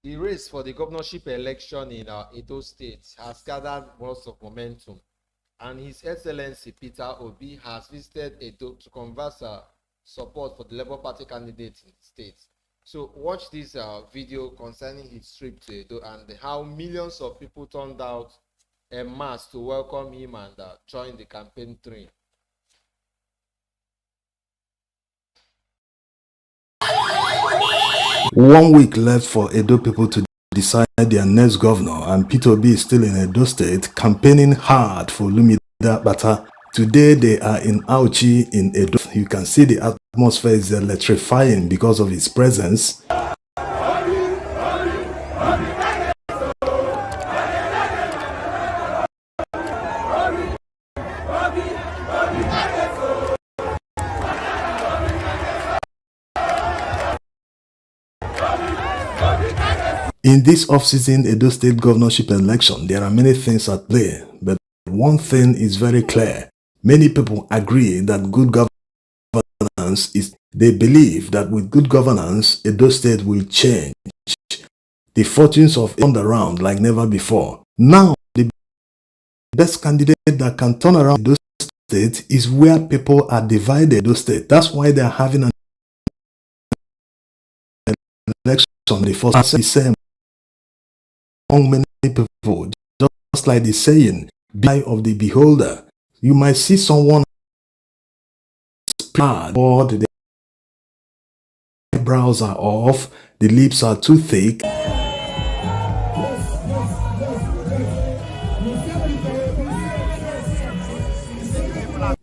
The race for the governorship election in Edo State has gathered lots of momentum, and His Excellency Peter Obi has visited Edo to converse support for the Labour Party candidate in the state. So watch this video concerning his trip to Edo and how millions of people turned out en masse to welcome him and join the campaign train. 1 week left for Edo people to decide their next governor, and Peter Obi is still in Edo State campaigning hard for Olumide. But today they are in Auchi in Edo. You can see the atmosphere is electrifying because of his presence. In this off-season Edo State governorship election, there are many things at play, but one thing is very clear. Many people agree that good governance is, they believe that with good governance, Edo State will change. The fortunes of turned around like never before. Now, the best candidate that can turn around Edo State is where people are divided in Edo State. That's why they are having an election. The first the same among many people, just like the saying, the eye of the beholder. You might see someone spread, or the eyebrows are off, the lips are too thick.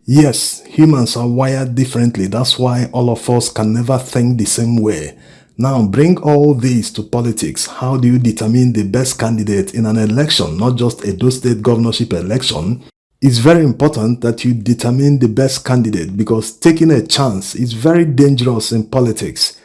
Yes, humans are wired differently. That's why all of us can never think the same way. Now bring all these to politics. How do you determine the best candidate in an election, not just a Edo State governorship election? It's very important that you determine the best candidate, because taking a chance is very dangerous in politics.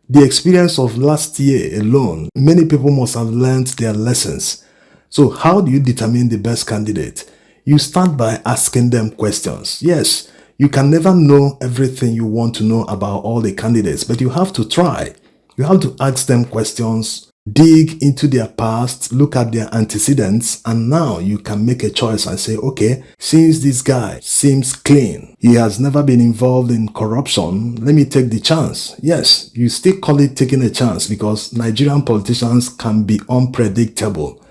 The experience of last year alone, many people must have learned their lessons. So how do you determine the best candidate? You start by asking them questions. Yes, you can never know everything you want to know about all the candidates, but you have to try. You have to ask them questions, dig into their past, look at their antecedents, and now you can make a choice and say, okay, since this guy seems clean, he has never been involved in corruption, let me take the chance. Yes, you still call it taking a chance because Nigerian politicians can be unpredictable.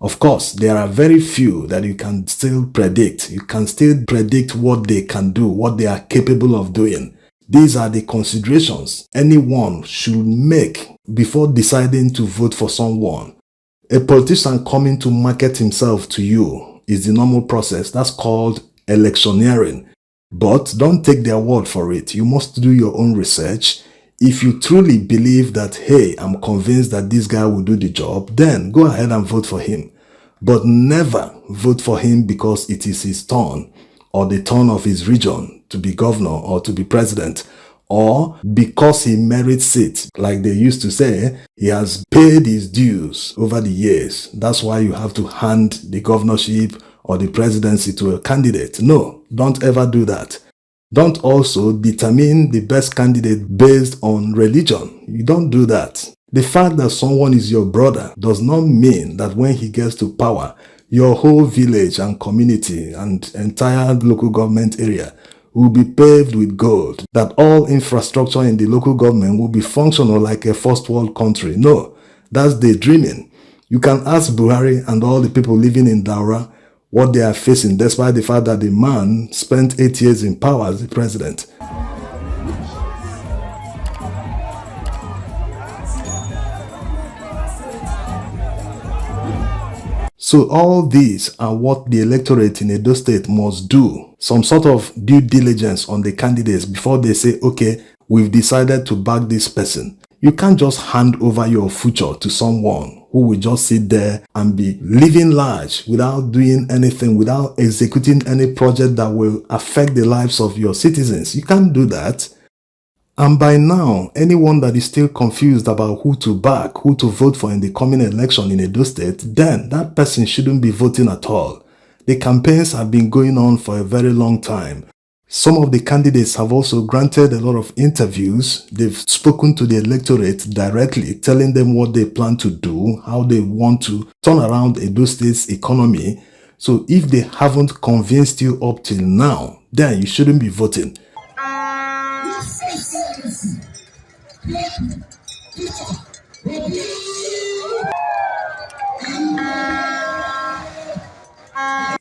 Of course, there are very few that you can still predict. You can still predict what they can do, what they are capable of doing. These are the considerations anyone should make before deciding to vote for someone. A politician coming to market himself to you is the normal process. That's called electioneering. But don't take their word for it. You must do your own research. If you truly believe that, hey, I'm convinced that this guy will do the job, then go ahead and vote for him. But never vote for him because it is his turn or the turn of his region to be governor or to be president, or because he merits it. Like they used to say, he has paid his dues over the years. That's why you have to hand the governorship or the presidency to a candidate. No, don't ever do that. Don't also determine the best candidate based on religion. You don't do that. The fact that someone is your brother does not mean that when he gets to power, your whole village and community and entire local government area will be paved with gold, that all infrastructure in the local government will be functional like a first world country. No, that's daydreaming. You can ask Buhari and all the people living in Daura what they are facing, despite the fact that the man spent 8 years in power as the president. So all these are what the electorate in Edo State must do. Some sort of due diligence on the candidates before they say, okay, we've decided to back this person. You can't just hand over your future to someone who will just sit there and be living large without doing anything, without executing any project that will affect the lives of your citizens. You can't do that. And by now, anyone that is still confused about who to back, who to vote for in the coming election in Edo State, then that person shouldn't be voting at all. The campaigns have been going on for a very long time. Some of the candidates have also granted a lot of interviews. They've spoken to the electorate directly, telling them what they plan to do, how they want to turn around Edo State's economy. So if they haven't convinced you up till now, then you shouldn't be voting.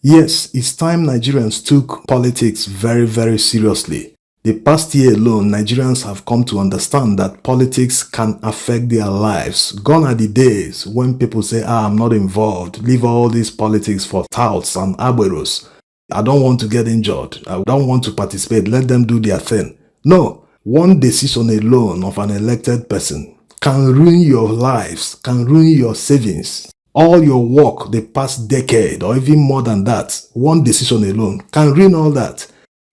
Yes, it's time Nigerians took politics very, very seriously. The past year alone, Nigerians have come to understand that politics can affect their lives. Gone are the days when people say, I'm not involved, leave all these politics for touts and abueros. I don't want to get injured. I don't want to participate. Let them do their thing. No, one decision alone of an elected person can ruin your lives, can ruin your savings. All your work the past decade or even more than that, one decision alone can ruin all that.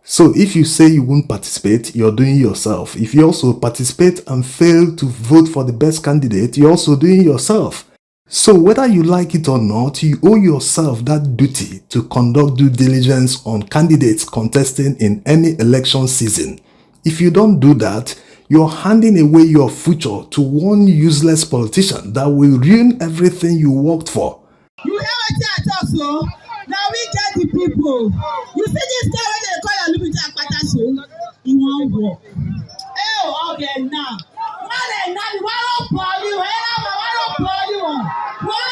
So if you say you won't participate, you're doing yourself. If you also participate and fail to vote for the best candidate, you're also doing yourself. So whether you like it or not, you owe yourself that duty to conduct due diligence on candidates contesting in any election season. If you don't do that, you're handing away your future to one useless politician that will ruin everything you worked for. You hear what I talk so? Now we get the people. You see this guy when they call Olumide Akpata so? He won't work. Oh, okay now. One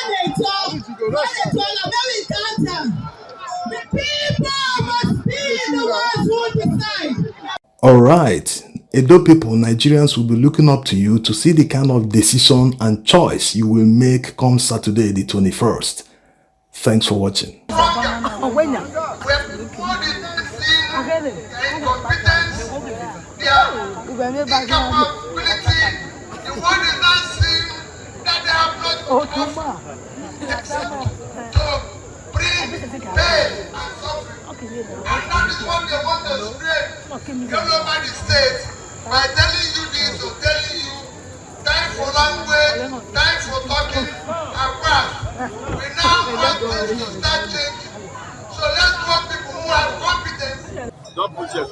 they talk, very counter. The people must be the ones who decide. Alright, Edo people, Nigerians will be looking up to you to see the kind of decision and choice you will make come Saturday the 21st. Thanks for watching. And that is what they want to spread all over the state by telling you this or telling you time for language, time for talking, and well, we now want things to start changing. So let's want people who have competence. Don't push your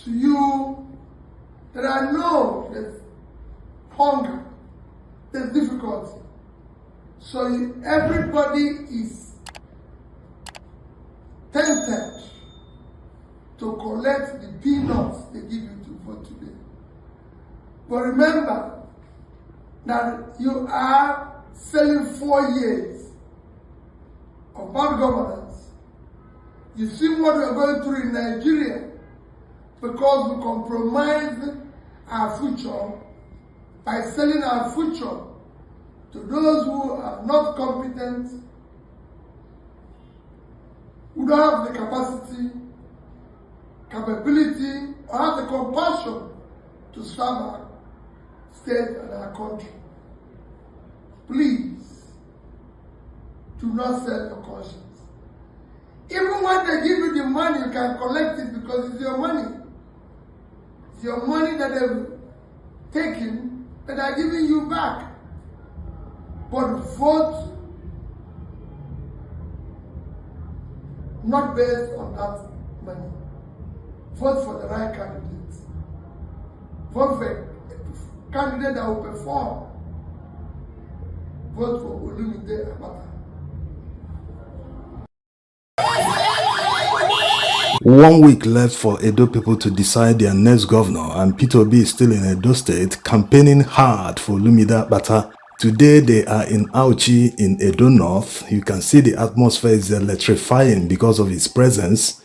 to you that I know there's hunger, there's difficulty. So everybody is tempted to collect the peanuts they give you to vote today. But remember that you are selling 4 years of bad governance. You see what we are going through in Nigeria. because we compromise our future by selling our future to those who are not competent, who don't have the capacity, capability, or have the compassion to serve our state and our country. Please, do not sell your conscience. Even when they give you the money, you can collect it because it's your money. It's your money that they've taken that are giving you back. But vote not based on that money. Vote for the right candidate. Vote for a candidate that will perform. Vote for Olumide Abata. One week left for Edo people to decide their next governor, and Peter Obi is still in Edo State campaigning hard for Olumide Abata. Today they are in Auchi in Edo North. You can see the atmosphere is electrifying because of his presence.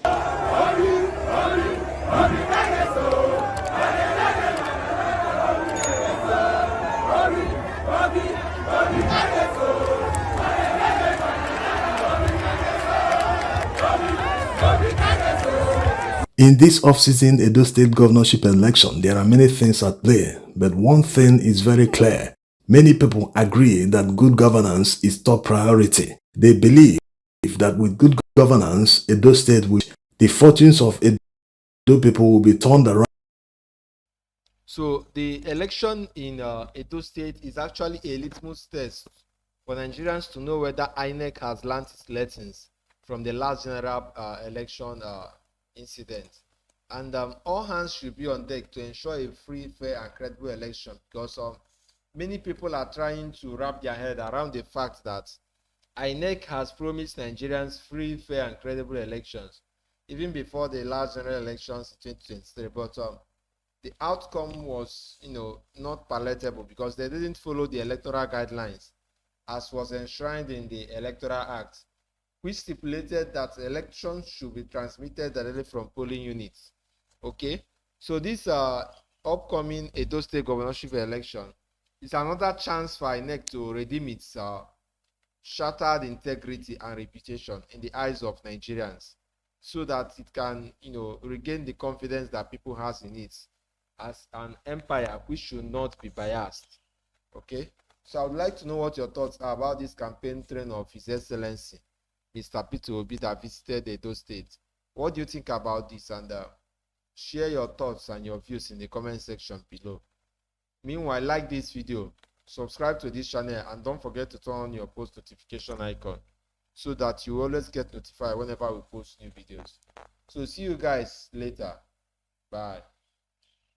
In this off-season Edo State governorship election, there are many things at play, but one thing is very clear. Many people agree that good governance is top priority. They believe that with good governance, Edo State will, the fortunes of Edo people will be turned around. So the election in Edo State is actually a litmus test for Nigerians to know whether INEC has learned its lessons from the last general election incident. And all hands should be on deck to ensure a free, fair, and credible election, because many people are trying to wrap their head around the fact that INEC has promised Nigerians free, fair, and credible elections even before the last general elections in 2023. But the outcome was, not palatable because they didn't follow the electoral guidelines as was enshrined in the Electoral Act, which stipulated that elections should be transmitted directly from polling units. Okay, so this upcoming Edo State governorship election is another chance for INEC to redeem its shattered integrity and reputation in the eyes of Nigerians, so that it can, regain the confidence that people has in it as an empire which should not be biased. Okay, so I would like to know what your thoughts are about this campaign train of His Excellency Mr. Peter Obi that visited Edo State. What do you think about this? And share your thoughts and your views in the comment section below. Meanwhile, like this video, subscribe to this channel, and don't forget to turn on your post notification icon so that you always get notified whenever we post new videos. So see you guys later. Bye.